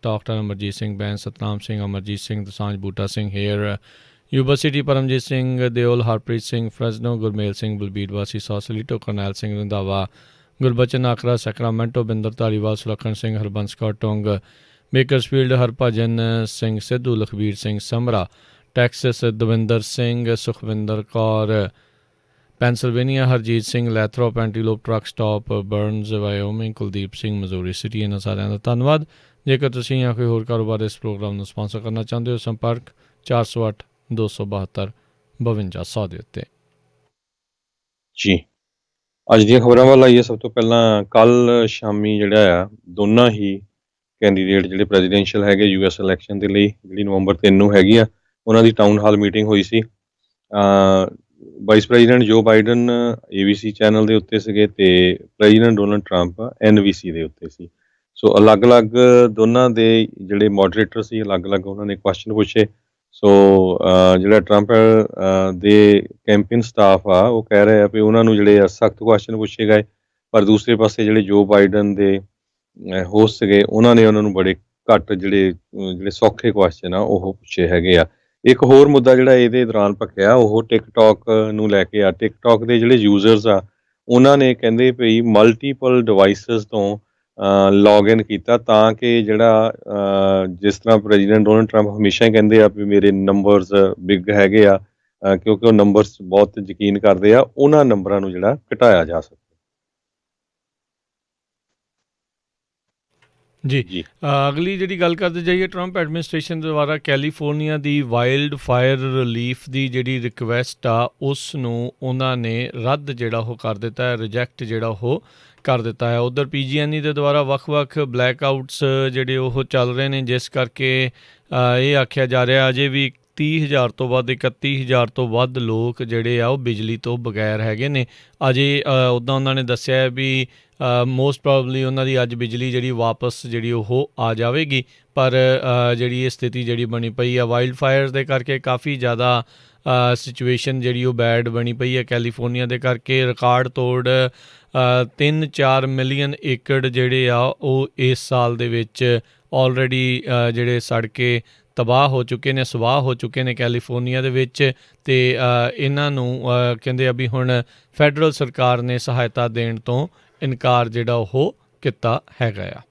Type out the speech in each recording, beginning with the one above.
Dr. Amarjit Singh Bain, Satnam Singh, Amarjit Singh, Dosanjh Bhutta Singh here. Yuba City, Paramjit Singh, Deol, Harpreet Singh, Fresno, Gurmel Singh, Balbir Wasi, Sausalito, Cornell Singh, Randhawa, Gurbachan Akra, Sacramento, Binder Dhaliwal, Sulakhan Singh, Harbans Kaur Tong, Bakersfield, Harbhajan Singh, Sidhu, Lakhbir Singh, Samra, Texas, Devinder Singh, Sukhvinder Kaur, Pennsylvania Harjeet Singh, Lathrop, Antelope, truck stop, Burns, Wyoming, Kuldeep Singh, Missouri City. ਇਹਨਾਂ ਸਾਰਿਆਂ ਦਾ ਧੰਨਵਾਦ। ਜੇਕਰ ਤੁਸੀਂ ਜਾਂ ਕੋਈ ਹੋਰ ਕਾਰੋਬਾਰ ਇਸ ਪ੍ਰੋਗਰਾਮ ਨੂੰ ਸਪਾਂਸਰ ਕਰਨਾ ਚਾਹੁੰਦੇ ਹੋ, ਸੰਪਰਕ 408 272 5200 ਦੇ ਉੱਤੇ। ਜੀ ਅੱਜ ਦੀਆਂ ਖਬਰਾਂ ਵੱਲ ਆਈਏ। ਸਭ ਤੋਂ ਪਹਿਲਾਂ ਕੱਲ ਸ਼ਾਮੀ ਜਿਹੜਾ ਆ ਦੋਨਾਂ ਹੀ ਕੈਂਡੀਡੇਟ ਜਿਹੜੇ ਪ੍ਰੈਜ਼ੀਡੈਂਸ਼ੀਅਲ ਹੈਗੇ US ਇਲੈਕਸ਼ਨ ਦੇ ਲਈ, ਜਿਹੜੀ ਨਵੰਬਰ 3 ਨੂੰ ਹੈਗੀ ਆ, ਉਹਨਾਂ ਦੀ ਟਾਊਨ ਹਾਲ ਮੀਟਿੰਗ ਹੋਈ ਸੀ। ਵਾਈਸ ਪ੍ਰੈਜ਼ੀਡੈਂਟ ਜੋ ਬਾਈਡਨ ABC ਚੈਨਲ ਦੇ ਉੱਤੇ ਸੀਗੇ ਅਤੇ ਪ੍ਰੈਜ਼ੀਡੈਂਟ ਡੋਨਲਡ ਟਰੰਪ NBC ਦੇ ਉੱਤੇ ਸੀ। ਸੋ ਅਲੱਗ-ਅਲੱਗ ਦੋਨਾਂ ਦੇ ਜਿਹੜੇ ਮੋਡਰੇਟਰ ਸੀ, ਅਲੱਗ-ਅਲੱਗ ਉਹਨਾਂ ਨੇ ਕੁਐਸਚਨ ਪੁੱਛੇ। ਸੋ ਜਿਹੜਾ ਟਰੰਪ ਦੇ ਕੈਂਪੇਨ ਸਟਾਫ ਆ, ਉਹ ਕਹਿ ਰਹੇ ਆ ਵੀ ਉਹਨਾਂ ਨੂੰ ਜਿਹੜੇ ਆ ਸਖਤ ਕੁਐਸਚਨ ਪੁੱਛੇ ਗਏ, ਪਰ ਦੂਸਰੇ ਪਾਸੇ ਜਿਹੜੇ ਜੋ ਬਾਈਡਨ ਦੇ ਹੋਸਟ ਸੀਗੇ, ਉਹਨਾਂ ਨੇ ਉਹਨਾਂ ਨੂੰ ਬੜੇ ਘੱਟ ਜਿਹੜੇ ਸੌਖੇ ਕੁਐਸਚਨ ਆ ਉਹ ਪੁੱਛੇ ਹੈਗੇ ਆ। ਇੱਕ ਹੋਰ ਮੁੱਦਾ ਜਿਹੜਾ ਇਹਦੇ ਦੌਰਾਨ ਭਖਿਆ, ਉਹ ਟਿਕਟੋਕ ਨੂੰ ਲੈ ਕੇ ਆ। ਟਿਕਟੋਕ ਦੇ ਜਿਹੜੇ ਯੂਜ਼ਰਸ ਆ, ਉਹਨਾਂ ਨੇ ਕਹਿੰਦੇ ਵੀ ਮਲਟੀਪਲ ਡਿਵਾਈਸਿਸ ਤੋਂ ਲੌਗਇਨ ਕੀਤਾ, ਤਾਂ ਕਿ ਜਿਹੜਾ ਜਿਸ ਤਰ੍ਹਾਂ ਪ੍ਰੈਜ਼ੀਡੈਂਟ ਡੋਨਲਡ ਟਰੰਪ ਹਮੇਸ਼ਾ ਹੀ ਕਹਿੰਦੇ ਆ ਵੀ ਮੇਰੇ ਨੰਬਰਸ ਬਿਗ ਹੈਗੇ ਆ, ਕਿਉਂਕਿ ਉਹ ਨੰਬਰਸ ਬਹੁਤ ਯਕੀਨ ਕਰਦੇ ਆ, ਉਹਨਾਂ ਨੰਬਰਾਂ ਨੂੰ ਜਿਹੜਾ ਘਟਾਇਆ ਜਾ ਸਕੇ। ਜੀ ਅਗਲੀ ਜਿਹੜੀ ਗੱਲ ਕਰਦੇ ਜਾਈਏ, ਟਰੰਪ ਐਡਮਿਨਿਸਟ੍ਰੇਸ਼ਨ ਦੁਆਰਾ ਕੈਲੀਫੋਰਨੀਆ ਦੀ ਵਾਈਲਡ ਫਾਇਰ ਰਿਲੀਫ ਦੀ ਜਿਹੜੀ ਰਿਕੁਐਸਟ ਆ, ਉਸ ਨੂੰ ਉਹਨਾਂ ਨੇ ਰੱਦ ਜਿਹੜਾ ਉਹ ਕਰ ਦਿੱਤਾ ਹੈ, ਰਿਜੈਕਟ ਜਿਹੜਾ ਉਹ ਕਰ ਦਿੱਤਾ ਹੈ। ਉੱਧਰ PG&E ਦੇ ਦੁਆਰਾ ਵੱਖ-ਵੱਖ ਬਲੈਕ ਆਊਟਸ ਜਿਹੜੇ ਉਹ ਚੱਲ ਰਹੇ ਨੇ, ਜਿਸ ਕਰਕੇ ਇਹ ਆਖਿਆ ਜਾ ਰਿਹਾ ਅਜੇ ਵੀ 30,000 ਤੋਂ ਵੱਧ 31,000 ਤੋਂ ਵੱਧ ਲੋਕ ਜਿਹੜੇ ਆ ਉਹ ਬਿਜਲੀ ਤੋਂ ਬਗੈਰ ਹੈਗੇ ਨੇ ਅਜੇ। ਉੱਦਾਂ ਉਹਨਾਂ ਨੇ ਦੱਸਿਆ ਵੀ ਮੋਸਟ ਪ੍ਰੋਬਬਲੀ ਉਹਨਾਂ ਦੀ ਅੱਜ ਬਿਜਲੀ ਜਿਹੜੀ ਵਾਪਸ ਜਿਹੜੀ ਉਹ ਆ ਜਾਵੇਗੀ, ਪਰ ਜਿਹੜੀ ਇਹ ਸਥਿਤੀ ਜਿਹੜੀ ਬਣੀ ਪਈ ਆ ਵਾਈਲਡ ਫਾਇਰਸ ਦੇ ਕਰਕੇ, ਕਾਫੀ ਜ਼ਿਆਦਾ ਸਿਚੁਏਸ਼ਨ ਜਿਹੜੀ ਉਹ ਬੈਡ ਬਣੀ ਪਈ ਹੈ ਕੈਲੀਫੋਰਨੀਆ ਦੇ ਕਰਕੇ। ਰਿਕਾਰਡ ਤੋੜ 3-4 ਮਿਲੀਅਨ ਏਕੜ ਜਿਹੜੇ ਆ ਉਹ ਇਸ ਸਾਲ ਦੇ ਵਿੱਚ ਆਲਰੇਡੀ ਜਿਹੜੇ ਸੜ ਕੇ ਤਬਾਹ ਹੋ ਚੁੱਕੇ ਨੇ, ਸਵਾਹ ਹੋ ਚੁੱਕੇ ਨੇ ਕੈਲੀਫੋਰਨੀਆ ਦੇ ਵਿੱਚ। ਅਤੇ ਇਹਨਾਂ ਨੂੰ ਕਹਿੰਦੇ ਆ ਵੀ ਹੁਣ ਫੈਡਰਲ ਸਰਕਾਰ ਨੇ ਸਹਾਇਤਾ ਦੇਣ ਤੋਂ ਇਨਕਾਰ ਜਿਹੜਾ ਉਹ ਕੀਤਾ ਹੈਗਾ ਆ।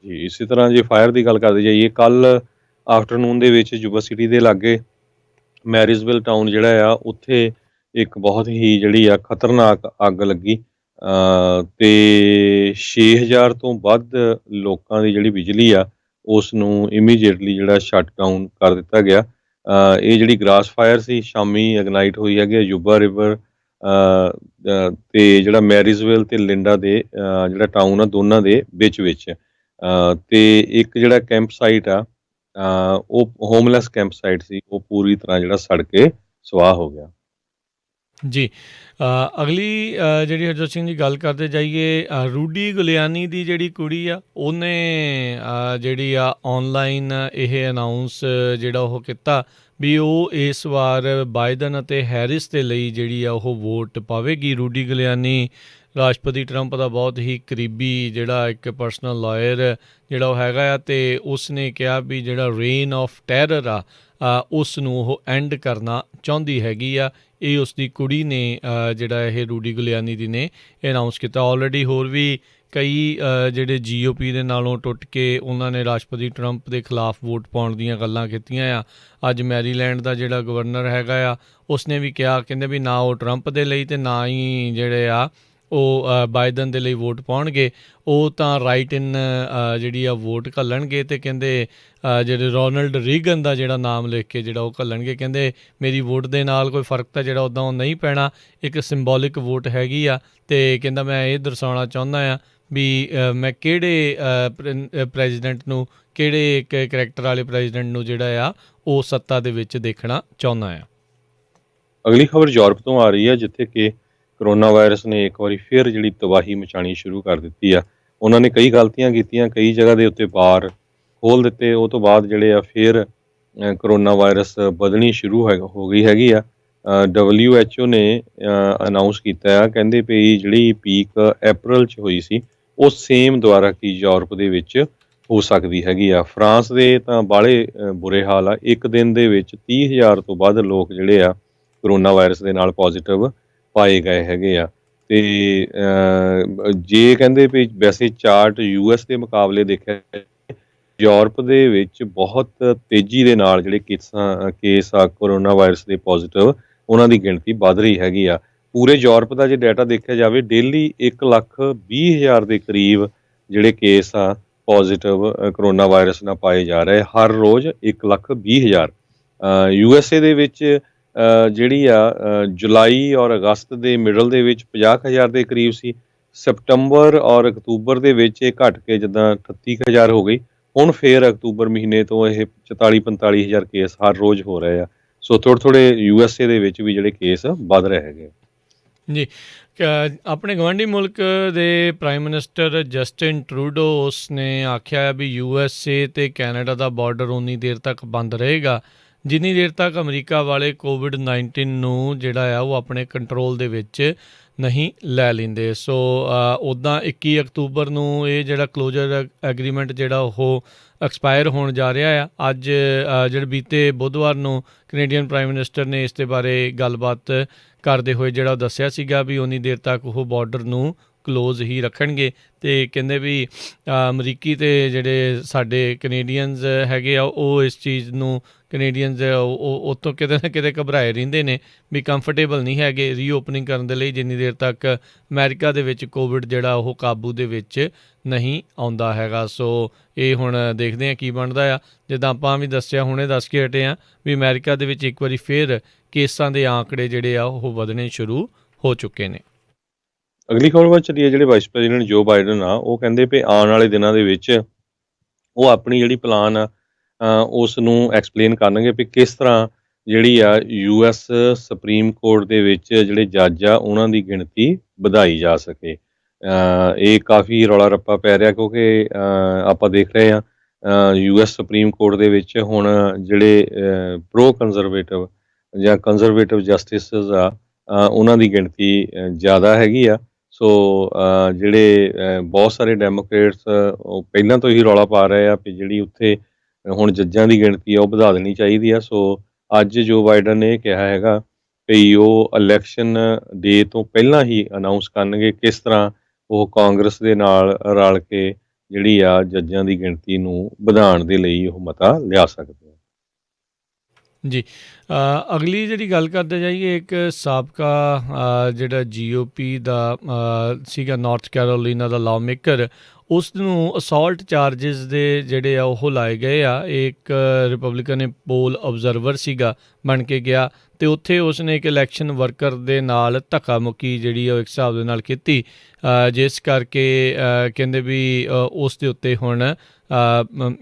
ਜੀ ਇਸੇ ਤਰ੍ਹਾਂ ਜੇ ਫਾਇਰ ਦੀ ਗੱਲ ਕਰਦੇ ਜਾਈਏ, ਕੱਲ੍ਹ ਆਫਟਰਨੂਨ ਦੇ ਵਿੱਚ ਯੂਬਾ ਸਿਟੀ ਦੇ ਲਾਗੇ ਮੈਰਿਜ਼ਵਿਲ ਟਾਊਨ ਜਿਹੜਾ ਆ, ਉੱਥੇ ਇੱਕ ਬਹੁਤ ਹੀ ਜਿਹੜੀ ਆ ਖਤਰਨਾਕ ਅੱਗ ਲੱਗੀ ਅਤੇ 6,000 ਤੋਂ ਵੱਧ ਲੋਕਾਂ ਦੀ ਜਿਹੜੀ ਬਿਜਲੀ ਆ ਉਸ ਨੂੰ ਇਮੀਡੀਏਟਲੀ ਜਿਹੜਾ ਸ਼ਟ ਡਾਊਨ ਕਰ ਦਿੱਤਾ ਗਿਆ। ਇਹ ਜਿਹੜੀ ਗ੍ਰਾਸ ਫਾਇਰ ਸੀ ਸ਼ਾਮੀ ਇਗਨਾਈਟ ਹੋਈ ਹੈਗੀ ਯੂਬਾ ਰਿਵਰ ਅਤੇ ਜਿਹੜਾ ਮੈਰਿਜ਼ਵਿਲ ਅਤੇ ਲਿੰਡਾ ਦੇ ਜਿਹੜਾ ਟਾਊਨ ਆ, ਦੋਨਾਂ ਦੇ ਵਿੱਚ ਅਤੇ ਇੱਕ ਜਿਹੜਾ ਕੈਂਪ ਸਾਈਟ ਆ, ਉਹ ਹੋਮਲੈਸ ਕੈਂਪ ਸਾਈਟ ਸੀ, ਉਹ ਪੂਰੀ ਤਰ੍ਹਾਂ ਜਿਹੜਾ ਸੜ ਕੇ ਸਵਾਹ ਹੋ ਗਿਆ। ਜੀ ਅਗਲੀ ਜਿਹੜੀ ਹਰਜੋਤ ਸਿੰਘ ਦੀ ਗੱਲ ਕਰਦੇ ਜਾਈਏ, ਰੂਡੀ ਗੁਲਿਆਨੀ ਦੀ ਜਿਹੜੀ ਕੁੜੀ ਆ, ਉਹਨੇ ਜਿਹੜੀ ਆ ਔਨਲਾਈਨ ਇਹ ਅਨਾਊਂਸ ਜਿਹੜਾ ਉਹ ਕੀਤਾ ਵੀ ਉਹ ਇਸ ਵਾਰ ਬਾਈਡਨ ਅਤੇ ਹੈਰਿਸ ਦੇ ਲਈ ਜਿਹੜੀ ਆ ਉਹ ਵੋਟ ਪਾਵੇਗੀ। ਰੂਡੀ ਗੁਲਿਆਨੀ ਰਾਸ਼ਟਰਪਤੀ ਟਰੰਪ ਦਾ ਬਹੁਤ ਹੀ ਕਰੀਬੀ ਜਿਹੜਾ ਇੱਕ ਪਰਸਨਲ ਲਾਇਰ ਜਿਹੜਾ ਉਹ ਹੈਗਾ ਆ, ਅਤੇ ਉਸ ਨੇ ਕਿਹਾ ਵੀ ਜਿਹੜਾ ਰੇਨ ਆਫ ਟੈਰਰ ਆ ਉਸ ਨੂੰ ਉਹ ਐਂਡ ਕਰਨਾ ਚਾਹੁੰਦੀ ਹੈਗੀ ਆ। ਇਹ ਉਸ ਦੀ ਕੁੜੀ ਨੇ ਜਿਹੜਾ ਇਹ ਰੂਡੀ ਗੁਲਿਆਨੀ ਦੀ ਨੇ ਅਨਾਊਂਸ ਕੀਤਾ। ਆਲਰੇਡੀ ਹੋਰ ਵੀ ਕਈ ਜਿਹੜੇ GOP ਦੇ ਨਾਲੋਂ ਟੁੱਟ ਕੇ ਉਹਨਾਂ ਨੇ ਰਾਸ਼ਟਰਪਤੀ ਟਰੰਪ ਦੇ ਖਿਲਾਫ ਵੋਟ ਪਾਉਣ ਦੀਆਂ ਗੱਲਾਂ ਕੀਤੀਆਂ ਆ। ਅੱਜ ਮੈਰੀਲੈਂਡ ਦਾ ਜਿਹੜਾ ਗਵਰਨਰ ਹੈਗਾ ਆ, ਉਸਨੇ ਵੀ ਕਿਹਾ, ਕਹਿੰਦੇ ਵੀ ਨਾ ਉਹ ਟਰੰਪ ਦੇ ਲਈ ਅਤੇ ਨਾ ਹੀ ਜਿਹੜੇ ਆ ਉਹ ਬਾਈਡਨ ਦੇ ਲਈ ਵੋਟ ਪਾਉਣਗੇ, ਉਹ ਤਾਂ ਰਾਈਟ ਇਨ ਜਿਹੜੀ ਆ ਵੋਟ ਘੱਲਣਗੇ, ਅਤੇ ਕਹਿੰਦੇ ਜਿਹੜੇ ਰੋਨਲਡ ਰੀਗਨ ਦਾ ਜਿਹੜਾ ਨਾਮ ਲਿਖ ਕੇ ਜਿਹੜਾ ਉਹ ਘੱਲਣਗੇ। ਕਹਿੰਦੇ ਮੇਰੀ ਵੋਟ ਦੇ ਨਾਲ ਕੋਈ ਫਰਕ ਤਾਂ ਜਿਹੜਾ ਉੱਦਾਂ ਉਹ ਨਹੀਂ ਪੈਣਾ, ਇੱਕ ਸਿੰਬੋਲਿਕ ਵੋਟ ਹੈਗੀ ਆ, ਅਤੇ ਕਹਿੰਦਾ ਮੈਂ ਇਹ ਦਰਸਾਉਣਾ ਚਾਹੁੰਦਾ ਆ ਵੀ ਮੈਂ ਕਿਹੜੇ ਪ੍ਰੈਜ਼ੀਡੈਂਟ ਨੂੰ, ਕਿਹੜੇ ਇੱਕ ਕਰੈਕਟਰ ਵਾਲੇ ਪ੍ਰੈਜ਼ੀਡੈਂਟ ਨੂੰ ਜਿਹੜਾ ਆ ਉਹ ਸੱਤਾ ਦੇ ਵਿੱਚ ਦੇਖਣਾ ਚਾਹੁੰਦਾ ਆ। ਅਗਲੀ ਖਬਰ ਯੂਰਪ ਤੋਂ ਆ ਰਹੀ ਹੈ, ਜਿੱਥੇ ਕਿ ਕਰੋਨਾ ਵਾਇਰਸ ਨੇ ਇੱਕ ਵਾਰੀ ਫਿਰ ਜਿਹੜੀ ਤਬਾਹੀ ਮਚਾਉਣੀ ਸ਼ੁਰੂ ਕਰ ਦਿੱਤੀ ਆ। ਉਹਨਾਂ ਨੇ ਕਈ ਗਲਤੀਆਂ ਕੀਤੀਆਂ, ਕਈ ਜਗ੍ਹਾ ਦੇ ਉੱਤੇ ਬਾਰ ਖੋਲ੍ਹ ਦਿੱਤੇ। ਉਹ ਤੋਂ ਬਾਅਦ ਜਿਹੜੇ ਆ ਫਿਰ ਕਰੋਨਾ ਵਾਇਰਸ ਵਧਣੀ ਸ਼ੁਰੂ ਹੋ ਗਈ ਹੈਗੀ ਆ। WHO ਨੇ ਅਨਾਊਂਸ ਕੀਤਾ ਆ, ਕਹਿੰਦੇ ਵੀ ਜਿਹੜੀ ਪੀਕ ਅਪ੍ਰੈਲ 'ਚ ਹੋਈ ਸੀ, ਉਹ ਸੇਮ ਦੁਬਾਰਾ ਕੀ ਯੂਰਪ ਦੇ ਵਿੱਚ ਹੋ ਸਕਦੀ ਹੈਗੀ ਆ। ਫਰਾਂਸ ਦੇ ਤਾਂ ਬਾਹਲੇ ਬੁਰੇ ਹਾਲ ਆ। ਇੱਕ ਦਿਨ ਦੇ ਵਿੱਚ 30,000 ਤੋਂ ਵੱਧ ਲੋਕ ਜਿਹੜੇ ਆ ਕੋਰੋਨਾ ਵਾਇਰਸ ਦੇ ਨਾਲ ਪੋਜ਼ੀਟਿਵ ਪਾਏ ਗਏ ਹੈਗੇ ਆ। ਤੇ ਜੇ ਕਹਿੰਦੇ ਵੀ ਵੈਸੇ ਚਾਰਟ ਯੂਐਸ ਦੇ ਮੁਕਾਬਲੇ ਦੇਖਿਆ ਯੂਰਪ ਦੇ ਵਿੱਚ ਬਹੁਤ ਤੇਜ਼ੀ ਦੇ ਨਾਲ ਜਿਹੜੇ ਕੇਸ ਆ ਕੋਰੋਨਾ ਵਾਇਰਸ ਦੇ ਪੋਜ਼ੀਟਿਵ ਉਹਨਾਂ ਦੀ ਗਿਣਤੀ ਵੱਧ ਰਹੀ ਹੈਗੀ ਆ। ਪੂਰੇ ਯੂਰਪ ਦਾ ਜੇ ਡਾਟਾ ਦੇਖਿਆ ਜਾਵੇ ਡੇਲੀ 1,20,000 ਦੇ ਕਰੀਬ ਜਿਹੜੇ ਕੇਸ ਆ ਪੋਜ਼ੀਟਿਵ ਕੋਰੋਨਾ ਵਾਇਰਸ ਨਾਲ ਪਾਏ ਜਾ ਰਹੇ ਹਰ ਰੋਜ਼ 1,20,000। ਯੂਐਸਏ ਦੇ ਵਿੱਚ ਜਿਹੜੀ ਆ ਜੁਲਾਈ ਔਰ ਅਗਸਤ ਦੇ ਮਿਡਲ ਦੇ ਵਿੱਚ 50,000 ਦੇ ਕਰੀਬ ਸੀ। ਸਪਟੰਬਰ ਔਰ ਅਕਤੂਬਰ ਦੇ ਵਿੱਚ ਇਹ ਘਟ ਕੇ ਜਿੱਦਾਂ 38,000 ਹੋ ਗਈ। ਹੁਣ ਫੇਰ ਅਕਤੂਬਰ ਮਹੀਨੇ ਤੋਂ ਇਹ 44-45,000 ਕੇਸ ਹਰ ਰੋਜ਼ ਹੋ ਰਹੇ ਆ। ਸੋ ਥੋੜ੍ਹੇ ਯੂਐਸਏ ਦੇ ਵਿੱਚ ਵੀ ਜਿਹੜੇ ਕੇਸ ਵੱਧ ਰਹੇ ਹੈਗੇ। ਜੀ ਆਪਣੇ ਗਵਾਂਢੀ ਮੁਲਕ ਦੇ ਪ੍ਰਾਈਮ ਮਿਨਿਸਟਰ ਜਸਟਿਨ ਟਰੂਡੋ ਉਸ ਨੇ ਆਖਿਆ ਵੀ USA ਤੇ ਕੈਨੇਡਾ ਦਾ ਬਾਰਡਰ ਉਨੀ ਦੇਰ ਤੱਕ ਬੰਦ ਰਹੇਗਾ ਜਿੰਨੀ ਦੇਰ ਤੱਕ ਅਮਰੀਕਾ ਵਾਲੇ ਕੋਵਿਡ-19 ਨੂੰ ਜਿਹੜਾ ਆ ਉਹ ਆਪਣੇ ਕੰਟਰੋਲ ਦੇ ਵਿੱਚ ਨਹੀਂ ਲੈ ਲੈਂਦੇ। ਸੋ ਉੱਦਾਂ 21 ਅਕਤੂਬਰ ਨੂੰ ਇਹ ਜਿਹੜਾ ਕਲੋਜ਼ਰ ਐਗਰੀਮੈਂਟ ਜਿਹੜਾ ਉਹ ਐਕਸਪਾਇਰ ਹੋਣ ਜਾ ਰਿਹਾ ਆ। ਅੱਜ ਜਿਹੜੇ ਬੀਤੇ ਬੁੱਧਵਾਰ ਨੂੰ ਕੈਨੇਡੀਅਨ ਪ੍ਰਾਈਮ ਮਿਨਿਸਟਰ ਨੇ ਇਸ ਦੇ ਬਾਰੇ ਗੱਲਬਾਤ ਕਰਦੇ ਹੋਏ ਜਿਹੜਾ ਦੱਸਿਆ ਸੀਗਾ ਵੀ ਉਨੀ ਦੇਰ ਤੱਕ ਉਹ ਬਾਰਡਰ ਨੂੰ ਕਲੋਜ਼ ਹੀ ਰੱਖਣਗੇ। ਅਤੇ ਕਹਿੰਦੇ ਵੀ ਅਮਰੀਕੀ ਅਤੇ ਜਿਹੜੇ ਸਾਡੇ ਕੈਨੇਡੀਅਨਜ਼ ਹੈਗੇ ਆ ਉਹ ਇਸ ਚੀਜ਼ ਨੂੰ ਕੈਨੇਡੀਅਨਜ਼ ਉਹ ਤੋਂ ਕਿਤੇ ਨਾ ਕਿਤੇ ਘਬਰਾਏ ਰਹਿੰਦੇ ਨੇ ਵੀ ਕੰਫਰਟੇਬਲ ਨਹੀਂ ਹੈਗੇ ਰੀਓਪਨਿੰਗ ਕਰਨ ਦੇ ਲਈ ਜਿੰਨੀ ਦੇਰ ਤੱਕ ਅਮਰੀਕਾ ਦੇ ਵਿੱਚ ਕੋਵਿਡ ਜਿਹੜਾ ਉਹ ਕਾਬੂ ਦੇ ਵਿੱਚ ਨਹੀਂ ਆਉਂਦਾ ਹੈਗਾ। ਸੋ ਇਹ ਹੁਣ ਦੇਖਦੇ ਹਾਂ ਕੀ ਬਣਦਾ ਆ। ਜਿੱਦਾਂ ਆਪਾਂ ਵੀ ਦੱਸਿਆ ਹੁਣੇ ਦੱਸ ਕੇ ਹਟੇ ਹਾਂ ਵੀ ਅਮਰੀਕਾ ਦੇ ਵਿੱਚ ਇੱਕ ਵਾਰੀ ਫਿਰ ਕੇਸਾਂ ਦੇ ਆંકੜੇ ਜਿਹੜੇ ਆ ਉਹ ਵਧਣੇ ਸ਼ੁਰੂ ਹੋ ਚੁੱਕੇ ਨੇ। ਅਗਲੀ ਖਬਰ ਵੱਲ ਚੱਲੀਏ। ਜਿਹੜੇ ਵਾਈਸ ਪ੍ਰੈਜ਼ੀਡੈਂਟ ਜੋ ਬਾਈਡਨ ਆ ਉਹ ਕਹਿੰਦੇ ਵੀ ਆਉਣ ਵਾਲੇ ਦਿਨਾਂ ਦੇ ਵਿੱਚ ਉਹ ਆਪਣੀ ਜਿਹੜੀ ਪਲਾਨ ਆ ਉਸ ਨੂੰ ਐਕਸਪਲੇਨ ਕਰਨਗੇ ਵੀ ਕਿਸ ਤਰ੍ਹਾਂ ਜਿਹੜੀ ਆ US ਸੁਪਰੀਮ ਕੋਰਟ ਦੇ ਵਿੱਚ ਜਿਹੜੇ ਜੱਜ ਆ ਉਹਨਾਂ ਦੀ ਗਿਣਤੀ ਵਧਾਈ ਜਾ ਸਕੇ। ਇਹ ਕਾਫੀ ਰੌਲਾ ਰੱਪਾ ਪੈ ਰਿਹਾ ਕਿਉਂਕਿ ਆਪਾਂ ਦੇਖ ਰਹੇ ਹਾਂ US ਸੁਪਰੀਮ ਕੋਰਟ ਦੇ ਵਿੱਚ ਹੁਣ ਜਿਹੜੇ ਪ੍ਰੋ ਕੰਜ਼ਰਵੇਟਿਵ ਜਾਂ ਕੰਜ਼ਰਵੇਟਿਵ ਜਸਟਿਸਿਸ ਆ ਉਹਨਾਂ ਦੀ ਗਿਣਤੀ ਜ਼ਿਆਦਾ ਹੈਗੀ ਆ। ਸੋ ਜਿਹੜੇ ਬਹੁਤ ਸਾਰੇ ਡੈਮੋਕ੍ਰੇਟਸ ਉਹ ਪਹਿਲਾਂ ਤੋਂ ਹੀ ਰੌਲਾ ਪਾ ਰਹੇ ਆ ਵੀ ਜਿਹੜੀ ਉੱਥੇ ਹੁਣ ਜੱਜਾਂ ਦੀ ਗਿਣਤੀ ਆ ਉਹ ਵਧਾ ਦੇਣੀ ਚਾਹੀਦੀ ਆ। ਸੋ ਅੱਜ ਜੋ ਬਾਈਡਨ ਨੇ ਇਹ ਕਿਹਾ ਹੈਗਾ ਵੀ ਉਹ ਇਲੈਕਸ਼ਨ ਡੇ ਤੋਂ ਪਹਿਲਾਂ ਹੀ ਅਨਾਊਂਸ ਕਰਨਗੇ ਕਿਸ ਤਰ੍ਹਾਂ ਉਹ ਕਾਂਗਰਸ ਦੇ ਨਾਲ ਰਲ ਕੇ ਜਿਹੜੀ ਆ ਜੱਜਾਂ ਦੀ ਗਿਣਤੀ ਨੂੰ ਵਧਾਉਣ ਦੇ ਲਈ ਉਹ ਮਤਾ ਲਿਆ ਸਕਦੇ ਆ। ਜੀ ਅਗਲੀ ਜਿਹੜੀ ਗੱਲ ਕਰਦੇ ਜਾਈਏ ਇੱਕ ਸਾਬਕਾ ਜਿਹੜਾ GOP ਦਾ ਸੀਗਾ ਨਾਰਥ ਕੈਰੋਲੀਨਾ ਦਾ ਲਾਅ ਮੇਕਰ ਉਸ ਨੂੰ ਅਸੌਲਟ ਚਾਰਜਿਸ ਦੇ ਜਿਹੜੇ ਆ ਉਹ ਲਾਏ ਗਏ ਆ। ਇੱਕ ਰਿਪਬਲਿਕਨ ਨੇ ਪੋਲ ਆਬਜ਼ਰਵਰ ਸੀਗਾ ਬਣ ਕੇ ਗਿਆ ਅਤੇ ਉੱਥੇ ਉਸਨੇ ਇੱਕ ਇਲੈਕਸ਼ਨ ਵਰਕਰ ਦੇ ਨਾਲ ਧੱਕਾ ਮੁੱਕੀ ਜਿਹੜੀ ਉਹ ਇੱਕ ਹਿਸਾਬ ਦੇ ਨਾਲ ਕੀਤੀ ਜਿਸ ਕਰਕੇ ਕਹਿੰਦੇ ਵੀ ਉਸ ਦੇ ਉੱਤੇ ਹੁਣ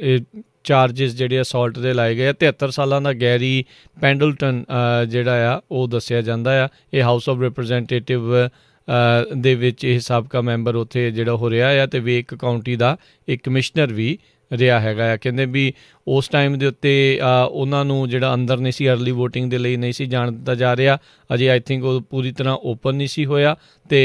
ਇਹ ਚਾਰਜਿਸ ਜਿਹੜੇ ਅਸੌਲਟ ਦੇ ਲਾਏ ਗਏ ਆ। 73 ਸਾਲਾਂ ਦਾ ਗੈਰੀ ਪੈਂਡਲਟਨ ਜਿਹੜਾ ਆ ਉਹ ਦੱਸਿਆ ਜਾਂਦਾ ਆ। ਇਹ ਹਾਊਸ ਆਫ ਰਿਪਰੈਜ਼ੈਂਟੇਟਿਵ ਦੇ ਵਿੱਚ ਇਹ ਸਾਬਕਾ ਮੈਂਬਰ ਉੱਥੇ ਜਿਹੜਾ ਹੋ ਰਿਹਾ ਆ ਅਤੇ ਵੇਕ ਕਾਊਂਟੀ ਦਾ ਇੱਕ ਕਮਿਸ਼ਨਰ ਵੀ ਰਿਹਾ ਹੈਗਾ ਆ। ਕਹਿੰਦੇ ਵੀ ਉਸ ਟਾਈਮ ਦੇ ਉੱਤੇ ਉਹਨਾਂ ਨੂੰ ਜਿਹੜਾ ਅੰਦਰ ਨਹੀਂ ਸੀ ਅਰਲੀ ਵੋਟਿੰਗ ਦੇ ਲਈ ਨਹੀਂ ਸੀ ਜਾਣ ਦਿੱਤਾ ਜਾ ਰਿਹਾ। ਅਜੇ ਆਈ ਥਿੰਕ ਉਹ ਪੂਰੀ ਤਰ੍ਹਾਂ ਓਪਨ ਨਹੀਂ ਸੀ ਹੋਇਆ ਅਤੇ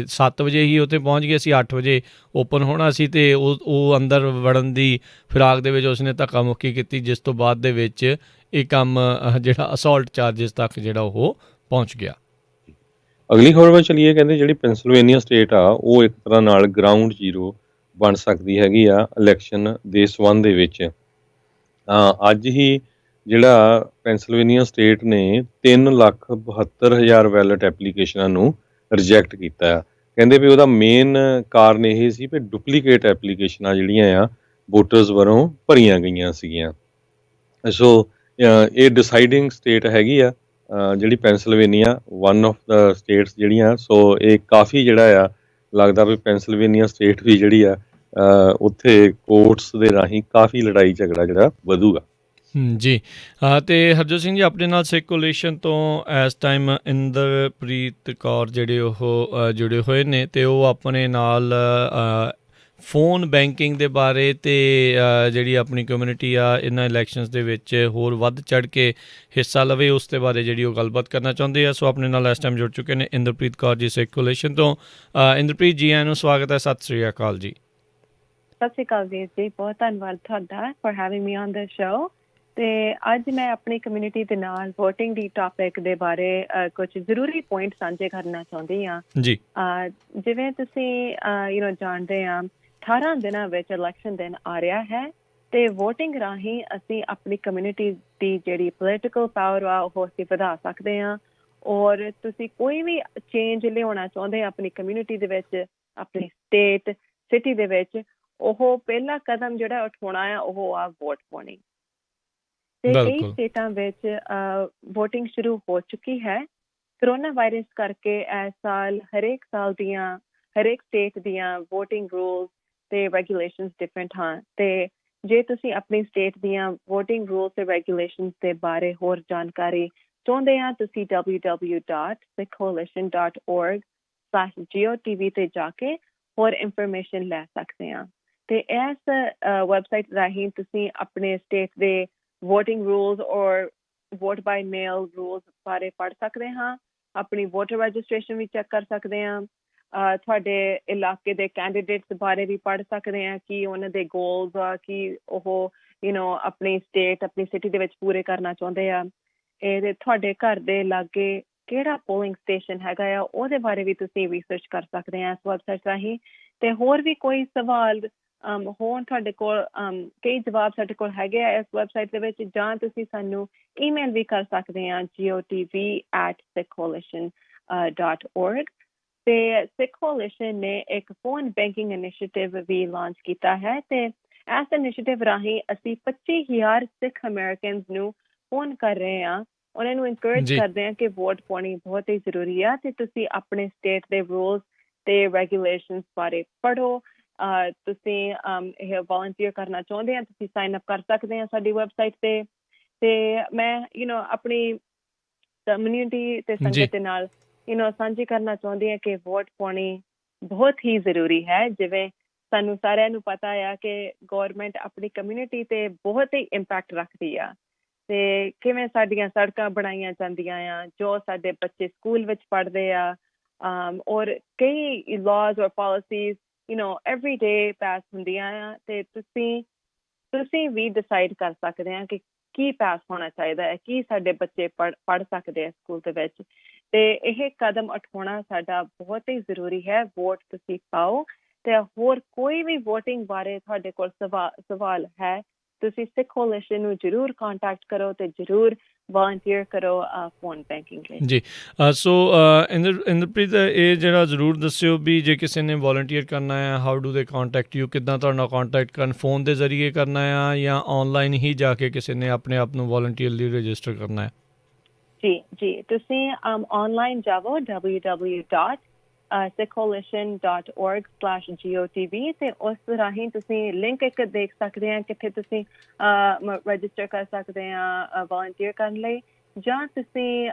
7 ਵਜੇ ਹੀ ਉੱਥੇ ਪਹੁੰਚ ਗਏ ਸੀ। 8 ਵਜੇ ਓਪਨ ਹੋਣਾ ਸੀ ਅਤੇ ਉਹ ਅੰਦਰ ਵੜਨ ਦੀ ਫਿਰਾਕ ਦੇ ਵਿੱਚ ਉਸਨੇ ਧੱਕਾ ਮੁੱਕੀ ਕੀਤੀ ਜਿਸ ਤੋਂ ਬਾਅਦ ਦੇ ਵਿੱਚ ਇਹ ਕੰਮ ਜਿਹੜਾ ਅਸੌਲਟ ਚਾਰਜਿਸ ਤੱਕ ਜਿਹੜਾ ਉਹ ਪਹੁੰਚ ਗਿਆ। ਅਗਲੀ ਖਬਰ ਵੱਲ ਚੱਲੀਏ। ਕਹਿੰਦੇ ਜਿਹੜੀ ਪੈਂਸਿਲਵੇਨੀਆ ਸਟੇਟ ਆ ਉਹ ਇੱਕ ਤਰ੍ਹਾਂ ਨਾਲ ਗਰਾਊਂਡ ਜ਼ੀਰੋ ਬਣ ਸਕਦੀ ਹੈਗੀ ਆ ਇਲੈਕਸ਼ਨ ਦੇ ਸੰਬੰਧ ਦੇ ਵਿੱਚ। ਅੱਜ ਹੀ ਜਿਹੜਾ ਪੈਂਸਿਲਵੇਨੀਆ ਸਟੇਟ ਨੇ 3,72,000 ਬੈਲਟ ਐਪਲੀਕੇਸ਼ਨਾਂ ਨੂੰ ਰਿਜੈਕਟ ਕੀਤਾ ਆ। ਕਹਿੰਦੇ ਵੀ ਉਹਦਾ ਮੇਨ ਕਾਰਨ ਇਹ ਸੀ ਵੀ ਡੁਪਲੀਕੇਟ ਐਪਲੀਕੇਸ਼ਨਾਂ ਜਿਹੜੀਆਂ ਆ ਵੋਟਰਸ ਵੱਲੋਂ ਭਰੀਆਂ ਗਈਆਂ ਸੀਗੀਆਂ। ਸੋ ਇਹ ਡਿਸਾਈਡਿੰਗ ਸਟੇਟ ਹੈਗੀ ਆ ਜਿਹੜੀ Pennsylvania one of the states ਜਿਹੜੀਆਂ। ਸੋ ਇਹ ਕਾਫੀ ਜਿਹੜਾ ਆ ਲੱਗਦਾ ਵੀ ਪੈਂਸਿਲਵੇਨੀਆ ਸਟੇਟ ਵੀ ਜਿਹੜੀ ਆ ਉੱਥੇ ਕੋਰਟਸ ਦੇ ਰਾਹੀਂ ਕਾਫੀ ਲੜਾਈ ਝਗੜਾ ਜਿਹੜਾ ਵਧੂਗਾ। ਜੀ ਅਤੇ ਹਰਜੋਤ ਸਿੰਘ ਜੀ ਆਪਣੇ ਨਾਲ ਸਿੱਖ ਕੋਲੀਸ਼ਨ ਤੋਂ ਇਸ ਟਾਈਮ ਇੰਦਰਪ੍ਰੀਤ ਕੌਰ ਜਿਹੜੇ ਉਹ ਜੁੜੇ ਹੋਏ ਨੇ ਅਤੇ ਉਹ ਆਪਣੇ ਨਾਲ ਫੋਨ ਬੈਂਕਿੰਗ ਦੇ ਬਾਰੇ ਅਤੇ ਜਿਹੜੀ ਆਪਣੀ ਕਮਿਊਨਿਟੀ ਆ ਇਹਨਾਂ ਇਲੈਕਸ਼ਨਸ ਦੇ ਵਿੱਚ ਹੋਰ ਵੱਧ ਚੜ੍ਹ ਕੇ ਹਿੱਸਾ ਲਵੇ ਉਸ ਦੇ ਬਾਰੇ ਜਿਹੜੀ ਉਹ ਗੱਲਬਾਤ ਕਰਨਾ ਚਾਹੁੰਦੇ ਆ। ਸੋ ਆਪਣੇ ਨਾਲ ਇਸ ਟਾਈਮ ਜੁੜ ਚੁੱਕੇ ਨੇ ਇੰਦਰਪ੍ਰੀਤ ਕੌਰ ਜੀ ਸਿੱਖ ਕੋਲੀਸ਼ਨ ਤੋਂ। ਇੰਦਰਪ੍ਰੀਤ ਜੀ ਆਇਆਂ ਨੂੰ ਸਵਾਗਤ ਹੈ। ਸਤਿ ਸ਼੍ਰੀ ਅਕਾਲ ਜੀ। ਸਤਿ ਸ਼੍ਰੀ ਅਕਾਲ ਵੀਰ ਜੀ, ਬਹੁਤ ਧੰਨਵਾਦ ਤੁਹਾਡਾ for having me on the show. ਤੇ ਅੱਜ ਮੈਂ ਆਪਣੀ ਕਮਿਊਨਿਟੀ ਦੇ ਨਾਲ ਵੋਟਿੰਗ ਦੀ ਟੌਪਿਕ ਦੇ ਬਾਰੇ ਕੁਝ ਜ਼ਰੂਰੀ ਪੁਆਇੰਟ ਸਾਂਝੇ ਕਰਨਾ ਚਾਹੁੰਦੀ ਹਾਂ। ਜੀ ਜਿਵੇਂ ਤੁਸੀਂ ਜਾਣਦੇ ਆ 18 ਦਿਨਾਂ ਵਿੱਚ ਇਲੈਕਸ਼ਨ ਦਿਨ ਆ ਰਿਹਾ ਹੈ ਤੇ ਵੋਟਿੰਗ ਰਾਹੀਂ ਅਸੀਂ ਆਪਣੀ ਕਮਿਊਨਿਟੀ ਦੀ ਜਿਹੜੀ ਪੋਲੀਟੀਕਲ ਪਾਵਰ ਆ ਉਹ ਅਸੀਂ ਵਧਾ ਸਕਦੇ ਹਾਂ। ਔਰ ਤੁਸੀਂ ਕੋਈ ਵੀ ਚੇਂਜ ਲਿਆਉਣਾ ਚਾਹੁੰਦੇ ਆਪਣੀ ਕਮਿਊਨਿਟੀ ਦੇ ਵਿੱਚ, ਆਪਣੀ ਸਟੇਟ ਸਿਟੀ ਦੇ ਵਿੱਚ, ਉਹ ਪਹਿਲਾ ਕਦਮ ਜਿਹੜਾ ਉਠਾਉਣਾ ਆ ਉਹ ਆ ਵੋਟ ਪਾਉਣੀ। ਤੇ ਕਈ ਬਿਲਕੁਲ ਸਟੇਟਾਂ ਵਿੱਚ ਵੋਟਿੰਗ ਸ਼ੁਰੂ ਹੋ ਚੁੱਕੀ ਹੈ। ਕਰੋਨਾ ਵਾਇਰਸ ਕਰਕੇ ਇਸ ਸਾਲ ਹਰੇਕ ਸਟੇਟ ਦੀਆਂ ਵੋਟਿੰਗ ਰੂਲਸ ਤੇ ਰੈਗੂਲੇਸ਼ਨਸ ਡਿਫਰੈਂਟ ਹਨ। ਤੇ ਜੇ ਤੁਸੀਂ ਆਪਣੀ ਸਟੇਟ ਦੀਆਂ ਵੋਟਿੰਗ ਰੂਲਸ ਤੇ ਰੈਗੂਲੇਸ਼ਨਸ ਦੇ ਬਾਰੇ ਹੋਰ ਜਾਣਕਾਰੀ ਚਾਹੁੰਦੇ ਆ, ਤੁਸੀਂ www.sikhcoalition.org/GOTV ਤੇ ਜਾ ਕੇ ਹੋਰ ਇਨਫੋਰਮੇਸ਼ਨ ਲੈ ਸਕਦੇ ਆ। ਤੇ ਇਸ ਵੈਬਸਾਈਟ ਰਾਹੀਂ ਤੁਸੀਂ ਆਪਣੇ ਸਟੇਟ ਦੇ ਵੋਟਿੰਗ ਰੂਲਸ ਔਰ ਵੋਟ ਬਾਈ ਮੇਲ ਰੂਲਸ ਬਾਰੇ ਪੜ੍ਹ ਸਕਦੇ ਹਾਂ। ਆਪਣੀ ਵੋਟਰ ਰਜਿਸਟ੍ਰੇਸ਼ਨ ਵੀ ਚੈੱਕ ਕਰ ਸਕਦੇ ਹਾਂ। ਤੁਹਾਡੇ ਇਲਾਕੇ ਦੇ ਕੈਂਡੀਡੇਟਸ ਬਾਰੇ ਵੀ ਪੜ੍ਹ ਸਕਦੇ ਹਾਂ ਕਿ ਉਹਨਾਂ ਦੇ ਗੋਲਸ ਆ, ਕਿ ਉਹ ਆਪਣੀ ਸਟੇਟ, ਆਪਣੀ ਸਿਟੀ ਦੇ ਵਿੱਚ ਪੂਰੇ ਕਰਨਾ ਚਾਹੁੰਦੇ ਆ। ਇਹਦੇ ਤੁਹਾਡੇ ਘਰ ਦੇ ਲਾਗੇ ਕਿਹੜਾ ਪੋਲਿੰਗ ਸਟੇਸ਼ਨ ਹੈਗਾ ਆ, ਉਹਦੇ ਬਾਰੇ ਵੀ ਤੁਸੀਂ ਰਿਸਰਚ ਕਰ ਸਕਦੇ ਆ ਇਸ ਵੈਬਸਾਈਟ ਰਾਹੀਂ। ਤੇ ਹੋਰ ਵੀ ਕੋਈ ਸਵਾਲ ਹੋਣ ਤੁਹਾਡੇ ਕੋਲ, ਕਈ ਜਵਾਬ ਸਾਡੇ ਕੋਲ ਹੈਗੇ ਆ ਇਸ ਵੈਬਸਾਈਟ ਦੇ ਵਿੱਚ, ਜਾਂ ਤੁਸੀਂ ਸਾਨੂੰ ਈਮੇਲ ਵੀ ਕਰ ਸਕਦੇ ਆ gotv@sikhcoalition.org। ਤੇ ਸਿੱਖ ਕੋalition ਨੇ ਇੱਕ ਫੋਨ ਬੈਂਕਿੰਗ ਇਨੀਸ਼ੀਏਟਿਵ ਵੀ ਲਾਂਚ ਕੀਤਾ ਹੈ। ਤੇ ਇਸ ਇਨੀਸ਼ੀਏਟਿਵ ਰਾਹੀਂ ਅਸੀਂ 25,000 ਸਿੱਖ ਅਮਰੀਕਨਸ ਨੂੰ ਫੋਨ ਕਰ ਰਹੇ ਹਾਂ। ਉਹਨਾਂ ਨੂੰ ਇਨਕਰੇਜ ਜੀ ਕਰਦੇ ਹਾਂ ਕਿ ਵੋਟ ਪਾਉਣੀ ਬਹੁਤ ਹੀ ਜ਼ਰੂਰੀ ਆ। ਤੇ ਤੁਸੀਂ ਆਪਣੇ ਸਟੇਟ ਦੇ ਰੂਲਸ ਤੇ ਰੈਗੂਲੇਸ਼ਨਸ ਬਾਰੇ ਪੜ੍ਹੋ। ਤੁਸੀਂ ਇਹ ਵੋਲੰਟੀਅਰ ਕਰਨਾ ਚਾਹੁੰਦੇ ਆ, ਤੁਸੀਂ ਸਾਈਨ ਅਪ ਕਰ ਸਕਦੇ ਆ ਸਾਡੀ ਵੈਬਸਾਈਟ ਤੇ। ਤੇ ਮੈਂ ਆਪਣੀ ਕਮਿਊਨਿਟੀ ਤੇ ਜੀ ਸੰਗਤ ਦੇ ਨਾਲ ਸਾਂਝੀ ਕਰਨਾ ਚਾਹੁੰਦੀ ਹਾਂ ਕਿ ਵੋਟ ਪਾਉਣੀ ਬਹੁਤ ਹੀ ਜ਼ਰੂਰੀ ਹੈ। ਜਿਵੇਂ ਸਾਨੂੰ ਸਾਰਿਆਂ ਨੂੰ ਪਤਾ ਆ ਕਿ ਗੌਰਮੈਂਟ ਆਪਣੀ ਕਮਿਊਨਿਟੀ ਤੇ ਬਹੁਤ ਹੀ ਇੰਪੈਕਟ ਰੱਖਦੀ ਆ। ਤੇ ਕਿਵੇਂ ਸਾਡੀਆਂ ਸੜਕਾਂ ਬਣਾਈਆਂ ਜਾਂਦੀਆਂ ਆ, ਜੋ ਸਾਡੇ ਬੱਚੇ ਸਕੂਲ ਵਿੱਚ ਪੜ੍ਹਦੇ ਆ, ਔਰ ਕਈ ਲਾਜ਼ ਔਰ ਪਾਲਿਸੀਜ਼ ਐਵਰੀ ਡੇ ਪਾਸ ਹੁੰਦੀਆਂ ਆ। ਤੇ ਤੁਸੀਂ ਵੀ ਡਿਸਾਈਡ ਕਰ ਸਕਦੇ ਆ ਕਿ ਕੀ ਪਾਸ ਹੋਣਾ ਚਾਹੀਦਾ ਹੈ, ਕੀ ਸਾਡੇ ਬੱਚੇ ਪੜ੍ਹ ਸਕਦੇ ਆ ਸਕੂਲ ਦੇ ਵਿੱਚ। ਤੇ ਇਹ ਕਦਮ ਉਠਾਉਣਾ ਸਾਡਾ ਬਹੁਤ ਹੀ ਜ਼ਰੂਰੀ ਹੈ। ਵੋਟ ਤੁਸੀਂ ਪਾਓ। ਤੇ ਹੋਰ ਕੋਈ ਵੀ ਵੋਟਿੰਗ ਬਾਰੇ ਤੁਹਾਡੇ ਕੋਲ ਸਵਾਲ ਹੈ, ਤੁਸੀਂ ਸਿੱਖ ਕੋalition ਨੂੰ ਜ਼ਰੂਰ ਕੰਟੈਕਟ ਕਰੋ ਤੇ ਜ਼ਰੂਰ ਵੋਲੰਟੀਅਰ ਕਰੋ ਫੋਨ ਬੈਂਕਿੰਗ ਲਈ। ਜੀ ਸੋ ਇੰਦਰਪ੍ਰੀਤ, ਇਹ ਜਿਹੜਾ ਜ਼ਰੂਰ ਦੱਸਿਓ ਵੀ ਜੇ ਕਿਸੇ ਨੇ ਵੋਲੰਟੀਅਰ ਕਰਨਾ ਹੈ, ਹਾਊ ਡੂ ਦੇ ਕੰਟੈਕਟ ਯੂ, ਕਿੱਦਾਂ ਤੁਹਾਡੇ ਨਾਲ ਕੰਟੈਕਟ ਕਰਨ, ਫੋਨ ਦੇ ਜ਼ਰੀਏ ਕਰਨਾ ਆ ਜਾਂ ਔਨਲਾਈਨ ਹੀ ਜਾ ਕੇ ਕਿਸੇ ਨੇ ਆਪਣੇ ਆਪ ਨੂੰ ਵੋਲੰਟੀਅਰ ਲਈ ਰਜਿਸਟਰ ਕਰਨਾ ਹੈ? ਜੀ ਤੁਸੀਂ ਔਨਲਾਈਨ ਜਾਵੋ www.sikhcoalition.org/GOTV ਤੇ ਉਸ ਰਾਹੀਂ ਤੁਸੀਂ ਲਿੰਕ ਇੱਕ ਦੇਖ ਸਕਦੇ ਆ ਕਿੱਥੇ ਤੁਸੀਂ ਰਜਿਸਟਰ ਕਰ ਸਕਦੇ ਆ ਵੋਲੰਟੀਅਰ ਕਰਨ ਲਈ, ਜਾਂ ਤੁਸੀਂ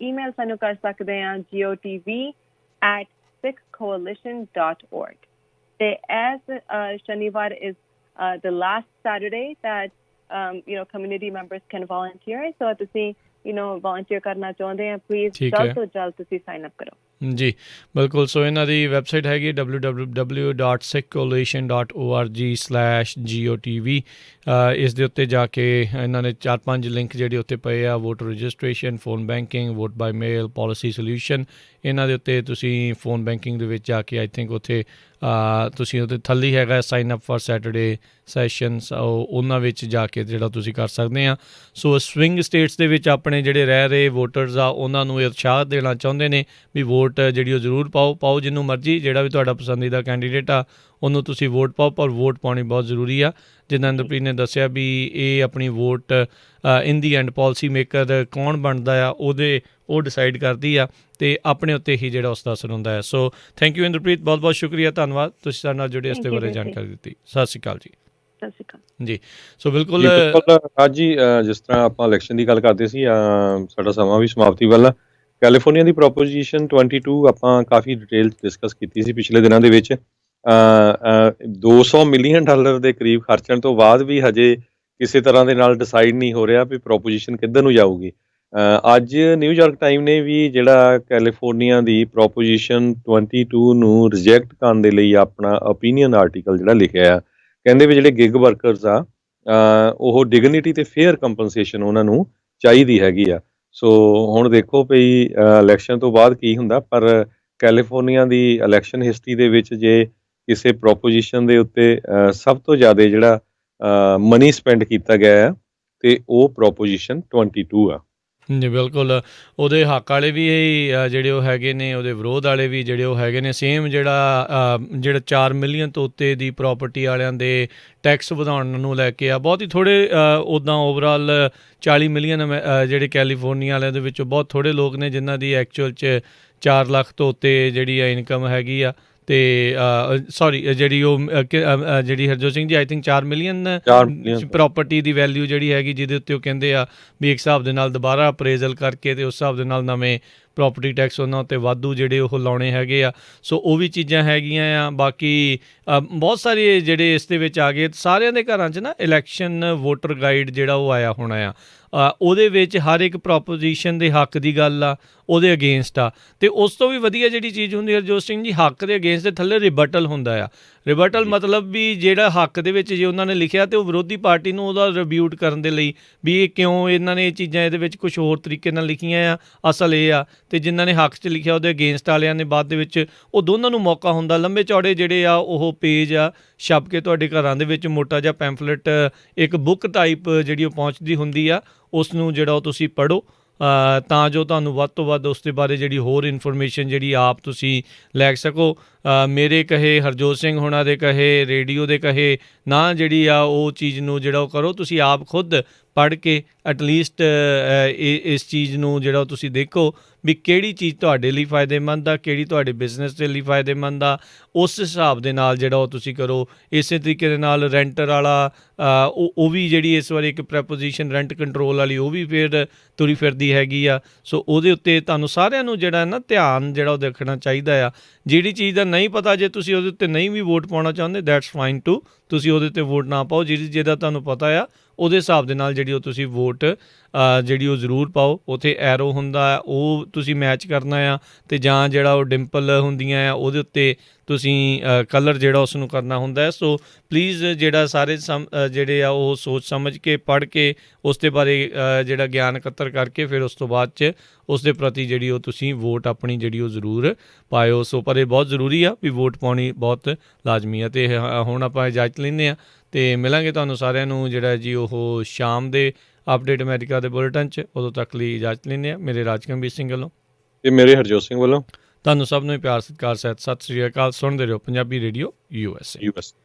ਈਮੇਲ ਸਾਨੂੰ ਕਰ ਸਕਦੇ ਆ gotv@sikhcoalition.org। ਤੇ as ਸ਼ਨੀਵਾਰ is the last Saturday that community members can volunteer, so ਤੁਸੀਂ ਵੋਲੰਟੀਅਰ ਕਰਨਾ ਚਾਹੁੰਦੇ ਆ, ਪਲੀਜ਼ ਜਲਦ ਤੋਂ ਜਲਦ ਤੁਸੀਂ ਸਾਈਨ ਅਪ ਕਰੋ। ਜੀ ਬਿਲਕੁਲ। ਸੋ ਇਹਨਾਂ ਦੀ ਵੈਬਸਾਈਟ ਹੈਗੀ www.sikhcoalition.org/GOTV। ਇਸ ਦੇ ਉੱਤੇ ਜਾ ਕੇ ਇਹਨਾਂ ਨੇ 4-5 ਲਿੰਕ ਜਿਹੜੇ ਉੱਤੇ ਪਏ ਆ, voter registration, phone banking, vote by mail, policy solution, ਇਹਨਾਂ ਦੇ ਉੱਤੇ ਤੁਸੀਂ ਫੋਨ ਬੈਂਕਿੰਗ ਦੇ ਵਿੱਚ ਜਾ ਕੇ ਆਈ ਥਿੰਕ ਉੱਥੇ ਤੁਸੀਂ ਉਹਦੇ ਥੱਲੇ ਹੈਗਾ sign up for Saturday sessions, ਉਹਨਾਂ ਵਿੱਚ ਜਾ ਕੇ ਜਿਹੜਾ ਤੁਸੀਂ ਕਰ ਸਕਦੇ ਆ। ਸੋ ਸਵਿੰਗ ਸਟੇਟਸ ਦੇ ਵਿੱਚ ਆਪਣੇ ਜਿਹੜੇ ਰਹਿ ਰਹੇ ਵੋਟਰਸ ਆ ਉਹਨਾਂ ਨੂੰ ਇਹ ਉਤਸ਼ਾਹ ਦੇਣਾ ਚਾਹੁੰਦੇ ਨੇ ਵੀ ਵੋਟ ਜਿਹੜੀ ਉਹ ਜ਼ਰੂਰ ਪਾਓ ਜਿਹਨੂੰ ਮਰਜ਼ੀ, ਜਿਹੜਾ ਵੀ ਤੁਹਾਡਾ ਪਸੰਦੀਦਾ ਕੈਂਡੀਡੇਟ ਆ ਉਹਨੂੰ ਤੁਸੀਂ ਵੋਟ ਪਾਓ, ਪਰ ਵੋਟ ਪਾਉਣੀ ਬਹੁਤ ਜ਼ਰੂਰੀ ਆ। ਜਿੱਦਾਂ ਇੰਦਰਪ੍ਰੀਤ ਨੇ ਦੱਸਿਆ ਵੀ ਇਹ ਆਪਣੀ vote in the and policy maker ਕੌਣ ਬਣਦਾ ਆ ਉਹ ਡਿਸਾਈਡ ਕਰਦੀ ਆ, ਤੇ ਆਪਣੇ ਉੱਤੇ ਹੀ ਜਿਹੜਾ ਉਸਦਾ ਅਸਰ ਹੁੰਦਾ ਹੈ। ਸੋ ਥੈਂਕ ਯੂ ਇੰਦਰਪ੍ਰੀਤ, ਬਹੁਤ ਬਹੁਤ ਸ਼ੁਕਰੀਆ, ਧੰਨਵਾਦ ਤੁਸੀਂ ਸਾਡੇ ਨਾਲ ਜੁੜੇ, ਇਸ ਦੇ ਬਾਰੇ ਜਾਣਕਾਰੀ ਦਿੱਤੀ। ਸਤਿ ਸ਼੍ਰੀ ਅਕਾਲ ਜੀ। ਸਤਿ ਸ਼੍ਰੀ ਅਕਾਲ ਜੀ। ਸੋ ਬਿਲਕੁਲ ਅੱਜ ਜੀ ਜਿਸ ਤਰ੍ਹਾਂ ਆਪਾਂ ਇਲੈਕਸ਼ਨ ਦੀ ਗੱਲ ਕਰਦੇ ਸੀ, ਸਾਡਾ ਸਮਾਂ ਵੀ ਸਮਾਪਤੀ ਵੱਲ। ਕੈਲੀਫੋਰਨੀਆ ਦੀ ਪ੍ਰੋਪੋਜੀਸ਼ਨ 22 ਆਪਾਂ ਕਾਫੀ ਡਿਟੇਲ ਡਿਸਕਸ ਕੀਤੀ ਸੀ ਪਿਛਲੇ ਦਿਨਾਂ ਦੇ ਵਿੱਚ। $200 ਮਿਲੀਅਨ ਦੇ ਕਰੀਬ ਖਰਚਣ ਤੋਂ ਬਾਅਦ ਵੀ ਹਜੇ ਕਿਸੇ ਤਰ੍ਹਾਂ ਦੇ ਨਾਲ ਡਿਸਾਈਡ ਨਹੀਂ ਹੋ ਰਿਹਾ ਵੀ ਪ੍ਰੋਪੋਜੀਸ਼ਨ ਕਿੱਧਰ ਨੂੰ ਜਾਊਗੀ। ਅੱਜ ਨਿਊਯਾਰਕ ਟਾਈਮ ਨੇ ਵੀ ਜਿਹੜਾ ਕੈਲੀਫੋਰਨੀਆ ਦੀ ਪ੍ਰੋਪੋਜੀਸ਼ਨ 22 ਨੂੰ ਰਿਜੈਕਟ ਕਰਨ ਦੇ ਲਈ ਆਪਣਾ ਓਪੀਨੀਅਨ ਆਰਟੀਕਲ ਜਿਹੜਾ ਲਿਖਿਆ ਆ, ਕਹਿੰਦੇ ਵੀ ਜਿਹੜੇ ਗਿਗ ਵਰਕਰਸ ਆ ਉਹ ਡਿਗਨਿਟੀ ਤੇ ਫੇਅਰ ਕੰਪਨਸੇਸ਼ਨ ਉਹਨਾਂ ਨੂੰ ਚਾਹੀਦੀ ਹੈਗੀ ਆ। ਸੋ ਹੁਣ ਦੇਖੋ ਭਈ ਇਲੈਕਸ਼ਨ ਤੋਂ ਬਾਅਦ ਕੀ ਹੁੰਦਾ, ਪਰ ਕੈਲੀਫੋਰਨੀਆ ਦੀ ਇਲੈਕਸ਼ਨ ਹਿਸਟਰੀ ਦੇ ਵਿੱਚ ਜੇ ਕਿਸੇ ਪ੍ਰੋਪੋਜੀਸ਼ਨ ਦੇ ਉੱਤੇ ਸਭ ਤੋਂ ਜ਼ਿਆਦਾ ਜਿਹੜਾ ਮਨੀ ਸਪੈਂਡ ਕੀਤਾ ਗਿਆ ਆ ਤੇ ਉਹ ਪ੍ਰੋਪੋਜੀਸ਼ਨ 22 ਆ। ਜੀ ਬਿਲਕੁਲ, ਉਹਦੇ ਹੱਕ ਵਾਲੇ ਵੀ ਜਿਹੜੇ ਉਹ ਹੈਗੇ ਨੇ, ਉਹਦੇ ਵਿਰੋਧ ਵਾਲੇ ਵੀ ਜਿਹੜੇ ਉਹ ਹੈਗੇ ਨੇ। ਸੇਮ ਜਿਹੜਾ 4 ਮਿਲੀਅਨ ਤੋਂ ਉੱਤੇ ਦੀ ਪ੍ਰਾਪਰਟੀ ਵਾਲਿਆਂ ਦੇ ਟੈਕਸ ਵਧਾਉਣ ਨੂੰ ਲੈ ਕੇ ਆ, ਬਹੁਤ ਹੀ ਥੋੜ੍ਹੇ ਉੱਦਾਂ ਓਵਰਆਲ 40 ਮਿਲੀਅਨ ਜਿਹੜੇ ਕੈਲੀਫੋਰਨੀਆ ਵਾਲਿਆਂ ਦੇ ਵਿੱਚੋਂ ਬਹੁਤ ਥੋੜ੍ਹੇ ਲੋਕ ਨੇ ਜਿਨ੍ਹਾਂ ਦੀ ਐਕਚੁਅਲ 'ਚ 4 ਲੱਖ ਤੋਂ ਉੱਤੇ ਜਿਹੜੀ ਆ ਇਨਕਮ ਹੈਗੀ ਆ। ਤੇ ਸੌਰੀ ਜਿਹੜੀ ਉਹ ਜਿਹੜੀ Harjot Singh ji I think 4 million property the value ਜਿਹੜੀ ਹੈਗੀ, ਜਿਹਦੇ ਉੱਤੇ ਉਹ ਕਹਿੰਦੇ ਆ ਵੀ ਇੱਕ ਹਿਸਾਬ ਦੇ ਨਾਲ ਦੁਬਾਰਾ ਅਪਰੇਜ਼ਲ ਕਰਕੇ ਤੇ ਉਸ ਹਿਸਾਬ ਦੇ ਨਾਲ ਨਵੇਂ ਪ੍ਰੋਪਰਟੀ ਟੈਕਸ ਉਹਨਾਂ ਉੱਤੇ ਵਾਧੂ ਜਿਹੜੇ ਉਹ ਲਾਉਣੇ ਹੈਗੇ ਆ। ਸੋ ਉਹ ਵੀ ਚੀਜ਼ਾਂ ਹੈਗੀਆਂ ਆ। ਬਾਕੀ ਬਹੁਤ ਸਾਰੇ ਜਿਹੜੇ ਇਸ ਦੇ ਵਿੱਚ ਆ ਗਏ, ਸਾਰਿਆਂ ਦੇ ਘਰਾਂ 'ਚ ਨਾ ਇਲੈਕਸ਼ਨ ਵੋਟਰ ਗਾਈਡ ਜਿਹੜਾ ਉਹ ਆਇਆ ਹੋਣਾ ਆ। ਉਹਦੇ ਵਿੱਚ ਹਰ ਇੱਕ ਪ੍ਰੋਪੋਜੀਸ਼ਨ ਦੇ ਹੱਕ ਦੀ ਗੱਲ ਆ, ਉਹਦੇ ਅਗੇਂਸਟ ਆ। ਅਤੇ ਉਸ ਤੋਂ ਵੀ ਵਧੀਆ ਜਿਹੜੀ ਚੀਜ਼ ਹੁੰਦੀ ਹਰਜੋਤ ਸਿੰਘ ਜੀ, ਹੱਕ ਦੇ ਅਗੇਂਸਟ ਦੇ ਥੱਲੇ ਰਿਬਟਲ ਹੁੰਦਾ ਆ। ਰਿਬਟਲ ਮਤਲਬ ਵੀ ਜਿਹੜਾ ਹੱਕ ਦੇ ਵਿੱਚ ਜੇ ਉਹਨਾਂ ਨੇ ਲਿਖਿਆ ਅਤੇ ਉਹ ਵਿਰੋਧੀ ਪਾਰਟੀ ਨੂੰ ਉਹਦਾ ਰਿਬਿਊਟ ਕਰਨ ਦੇ ਲਈ ਵੀ ਇਹ ਕਿਉਂ ਇਹਨਾਂ ਨੇ ਇਹ ਚੀਜ਼ਾਂ ਇਹਦੇ ਵਿੱਚ ਕੁਛ ਹੋਰ ਤਰੀਕੇ ਨਾਲ ਲਿਖੀਆਂ ਆ, ਅਸਲ ਇਹ ਆ। ਅਤੇ ਜਿਨ੍ਹਾਂ ਨੇ ਹੱਕ 'ਚ ਲਿਖਿਆ ਉਹਦੇ ਅਗੇਂਸਟ ਵਾਲਿਆਂ ਨੇ ਬਾਅਦ ਦੇ ਵਿੱਚ ਉਹ ਦੋਨਾਂ ਨੂੰ ਮੌਕਾ ਹੁੰਦਾ ਲੰਬੇ ਚੌੜੇ ਜਿਹੜੇ ਆ ਉਹ ਪੇਜ ਆ ਛਪ ਕੇ ਤੁਹਾਡੇ ਘਰਾਂ ਦੇ ਵਿੱਚ ਮੋਟਾ ਜਿਹਾ ਪੈਂਫਲੇਟ, ਇੱਕ ਬੁੱਕ ਟਾਈਪ ਜਿਹੜੀ ਉਹ ਪਹੁੰਚਦੀ ਹੁੰਦੀ ਆ, ਉਸ ਨੂੰ ਜਿਹੜਾ ਉਹ ਤੁਸੀਂ ਪੜ੍ਹੋ ਤਾਂ ਜੋ ਤੁਹਾਨੂੰ ਵੱਧ ਤੋਂ ਵੱਧ ਉਸ ਦੇ ਬਾਰੇ ਜਿਹੜੀ ਹੋਰ ਇਨਫੋਰਮੇਸ਼ਨ ਜਿਹੜੀ ਆਪ ਤੁਸੀਂ ਲੈ ਸਕੋ। ਮੇਰੇ ਕਹੇ, ਹਰਜੋਤ ਸਿੰਘ ਹੋਣਾ ਦੇ ਕਹੇ, ਰੇਡੀਓ ਦੇ ਕਹੇ ਨਾ ਜਿਹੜੀ ਆ ਉਹ ਚੀਜ਼ ਨੂੰ ਜਿਹੜਾ ਉਹ ਕਰੋ। ਤੁਸੀਂ ਆਪ ਖੁਦ ਪੜ੍ਹ ਕੇ ਐਟਲੀਸਟ ਇਸ ਚੀਜ਼ ਨੂੰ ਜਿਹੜਾ ਉਹ ਤੁਸੀਂ ਦੇਖੋ ਵੀ ਕਿਹੜੀ ਚੀਜ਼ ਤੁਹਾਡੇ ਲਈ ਫਾਇਦੇਮੰਦ ਆ, ਕਿਹੜੀ ਤੁਹਾਡੇ ਬਿਜ਼ਨਸ ਦੇ ਲਈ ਫਾਇਦੇਮੰਦ ਆ। ਉਸ ਹਿਸਾਬ ਦੇ ਨਾਲ ਜਿਹੜਾ ਉਹ ਤੁਸੀਂ ਕਰੋ। ਇਸੇ ਤਰੀਕੇ ਦੇ ਨਾਲ ਰੈਂਟਰ ਵਾਲਾ ਉਹ ਵੀ ਜਿਹੜੀ ਇਸ ਵਾਰੀ ਇੱਕ ਪ੍ਰੈਪੋਜੀਸ਼ਨ ਰੈਂਟ ਕੰਟਰੋਲ ਵਾਲੀ ਉਹ ਵੀ ਫਿਰ ਤੁਰੀ ਫਿਰਦੀ ਹੈਗੀ ਆ। ਸੋ ਉਹਦੇ ਉੱਤੇ ਤੁਹਾਨੂੰ ਸਾਰਿਆਂ ਨੂੰ ਜਿਹੜਾ ਨਾ ਧਿਆਨ ਜਿਹੜਾ ਉਹ ਦੇਖਣਾ ਚਾਹੀਦਾ ਆ। ਜਿਹੜੀ ਚੀਜ਼ ਦਾ ਨਹੀਂ ਪਤਾ, ਜੇ ਤੁਸੀਂ ਉਹਦੇ ਉੱਤੇ ਨਹੀਂ ਵੀ ਵੋਟ ਪਾਉਣਾ ਚਾਹੁੰਦੇ, ਦੈਟਸ ਫਾਈਨ ਟੂ, ਤੁਸੀਂ ਉਹਦੇ 'ਤੇ ਵੋਟ ਨਾ ਪਾਓ। ਜਿਹਦਾ ਤੁਹਾਨੂੰ ਪਤਾ ਆ ਉਹਦੇ ਹਿਸਾਬ ਦੇ ਨਾਲ ਜਿਹੜੀ ਉਹ ਤੁਸੀਂ ਵੋਟ ਜਿਹੜੀ ਉਹ ਜ਼ਰੂਰ ਪਾਓ। ਉੱਥੇ ਐਰੋ ਹੁੰਦਾ ਆ, ਉਹ ਤੁਸੀਂ ਮੈਚ ਕਰਨਾ ਆ। ਅਤੇ ਜਾਂ ਜਿਹੜਾ ਉਹ ਡਿੰਪਲ ਹੁੰਦੀਆਂ ਆ ਉਹਦੇ ਉੱਤੇ ਤੁਸੀਂ ਕਲਰ ਜਿਹੜਾ ਉਸ ਨੂੰ ਕਰਨਾ ਹੁੰਦਾ ਹੈ। ਸੋ ਪਲੀਜ਼ ਜਿਹੜਾ ਸਾਰੇ ਜਿਹੜੇ ਆ ਉਹ ਸੋਚ ਸਮਝ ਕੇ ਪੜ੍ਹ ਕੇ ਉਸ ਦੇ ਬਾਰੇ ਜਿਹੜਾ ਗਿਆਨ ਇਕੱਤਰ ਕਰਕੇ ਫਿਰ ਉਸ ਤੋਂ ਬਾਅਦ 'ਚ ਉਸ ਦੇ ਪ੍ਰਤੀ ਜਿਹੜੀ ਉਹ ਤੁਸੀਂ ਵੋਟ ਆਪਣੀ ਜਿਹੜੀ ਉਹ ਜ਼ਰੂਰ ਪਾਇਓ। ਸੋ ਪਰ ਇਹ ਬਹੁਤ ਜ਼ਰੂਰੀ ਆ ਵੀ ਵੋਟ ਪਾਉਣੀ ਬਹੁਤ ਲਾਜ਼ਮੀ ਆ। ਅਤੇ ਹੁਣ ਆਪਾਂ ਇਜਾਜ਼ਤ ਲੈਂਦੇ ਹਾਂ ਅਤੇ ਮਿਲਾਂਗੇ ਤੁਹਾਨੂੰ ਸਾਰਿਆਂ ਨੂੰ ਜਿਹੜਾ ਜੀ ਉਹ ਸ਼ਾਮ ਦੇ ਅਪਡੇਟ ਅਮਰੀਕਾ ਦੇ ਬੁਲੇਟਿਨ 'ਚ। ਉਦੋਂ ਤੱਕ ਲਈ ਇਜਾਜ਼ਤ ਲੈਂਦੇ ਹਾਂ। ਮੇਰੇ ਰਾਜਕੰਬੀਰ ਸਿੰਘ ਵੱਲੋਂ ਅਤੇ ਮੇਰੇ ਹਰਜੋਤ ਸਿੰਘ ਵੱਲੋਂ ਤੁਹਾਨੂੰ ਸਭ ਨੂੰ ਪਿਆਰ ਸਤਿਕਾਰ ਸਹਿਤ ਸਤਿ ਸ਼੍ਰੀ ਅਕਾਲ। ਸੁਣਦੇ ਰਹੋ ਪੰਜਾਬੀ ਰੇਡੀਓ USA।